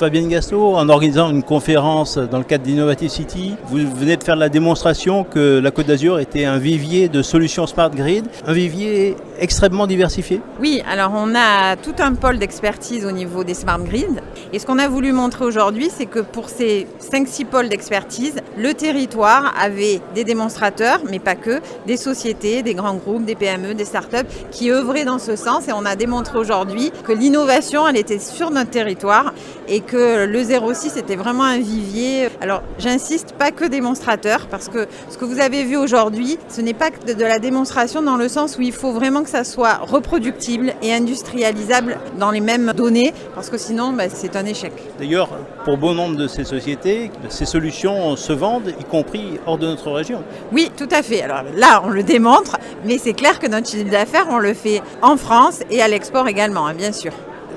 Fabienne Gassot, en organisant une conférence dans le cadre d'Innovative City, vous venez de faire la démonstration que la Côte d'Azur était un vivier de solutions Smart Grid, un vivier extrêmement diversifié. Oui, alors on a tout un pôle d'expertise au niveau des Smart Grid. Et ce qu'on a voulu montrer aujourd'hui, c'est que pour ces 5-6 pôles d'expertise, le territoire avait des démonstrateurs, mais pas que, des sociétés, des grands groupes, des PME, des startups qui œuvraient dans ce sens. Et on a démontré aujourd'hui que l'innovation, elle était sur notre territoire et que le 06 était vraiment un vivier. Alors j'insiste, pas que démonstrateurs, parce que ce que vous avez vu aujourd'hui, ce n'est pas que de la démonstration dans le sens où il faut vraiment que ça soit reproductible et industrialisable dans les mêmes données, parce que sinon c'est un échec. D'ailleurs, pour bon nombre de ces sociétés, ces solutions se vendent, y compris hors de notre région. Oui, tout à fait. Alors là, on le démontre, mais c'est clair que notre chiffre d'affaires, on le fait en France et à l'export également, hein, bien sûr.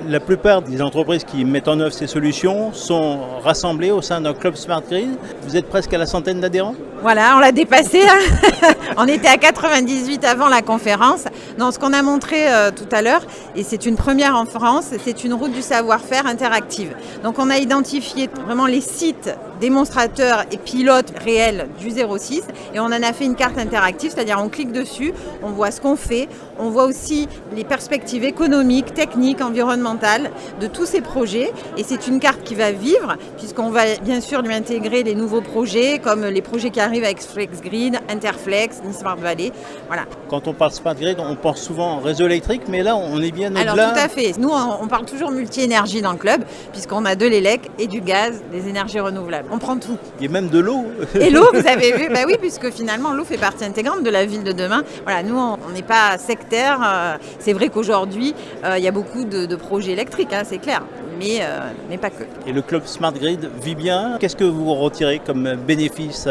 La plupart des entreprises qui mettent en œuvre ces solutions sont rassemblées au sein d'un club Smart Grid. Vous êtes presque à la centaine d'adhérents ? Voilà, on l'a dépassé. On était à 98 avant la conférence. Non, ce qu'on a montré tout à l'heure, et c'est une première en France, c'est une route du savoir-faire interactive. Donc on a identifié vraiment les sites démonstrateurs et pilotes réels du 06 et on en a fait une carte interactive, c'est-à-dire on clique dessus, on voit ce qu'on fait, on voit aussi les perspectives économiques, techniques, environnementales de tous ces projets et c'est une carte qui va vivre puisqu'on va bien sûr lui intégrer les nouveaux projets comme les projets qui arrivent avec FlexGrid, Interflex, Smart Valley, voilà. Quand on parle Smart Grid, on pense souvent réseau électrique, mais là on est bien au-delà. Alors tout à fait, nous on parle toujours multi-énergie dans le club puisqu'on a de l'élec et du gaz, des énergies renouvelables. On prend tout. Il y a même de l'eau. Et l'eau, vous avez vu ? Ben oui, puisque finalement l'eau fait partie intégrante de la ville de demain. Voilà, nous on n'est pas sectaire. C'est vrai qu'aujourd'hui il y a beaucoup de projets électriques, hein, c'est clair. Mais pas que. Et le club Smart Grid vit bien. Qu'est-ce que vous retirez comme bénéfice ?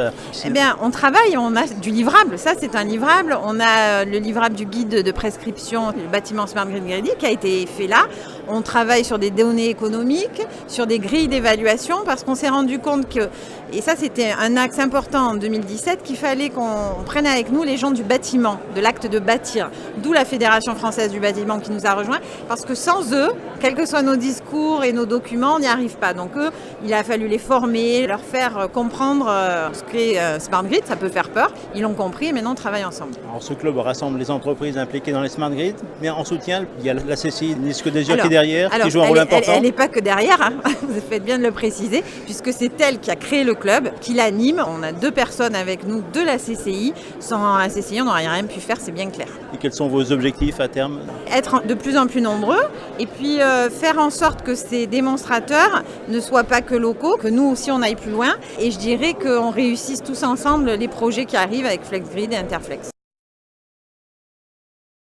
Eh bien, on travaille, on a du livrable. Ça, c'est un livrable. On a le livrable du guide de prescription du bâtiment Smart Grid Grady qui a été fait là. On travaille sur des données économiques, sur des grilles d'évaluation parce qu'on s'est rendu compte que, et ça c'était un axe important en 2017, qu'il fallait qu'on prenne avec nous les gens du bâtiment, de l'acte de bâtir. D'où la Fédération française du bâtiment qui nous a rejoints. Parce que sans eux, quels que soient nos discours et nos documents, on n'y arrive pas. Donc eux, il a fallu les former, leur faire comprendre ce qu'est Smart Grid. Ça peut faire peur. Ils l'ont compris et maintenant on travaille ensemble. Alors ce club rassemble les entreprises impliquées dans les Smart Grid, mais en soutien, il y a la CCI Nisque d'Azur qui est derrière, qui joue un rôle important. Elle n'est pas que derrière, hein. Vous faites bien de le préciser, puisque c'est elle qui a créé le club, qui l'anime. On a 2 personnes avec nous de la CCI. Sans la CCI, on n'aurait rien pu faire, c'est bien clair. Et quels sont vos objectifs à terme ? Être de plus en plus nombreux et puis faire en sorte que ces démonstrateurs ne soient pas que locaux, que nous aussi on aille plus loin. Et je dirais qu'on réussisse tous ensemble les projets qui arrivent avec FlexGrid et Interflex.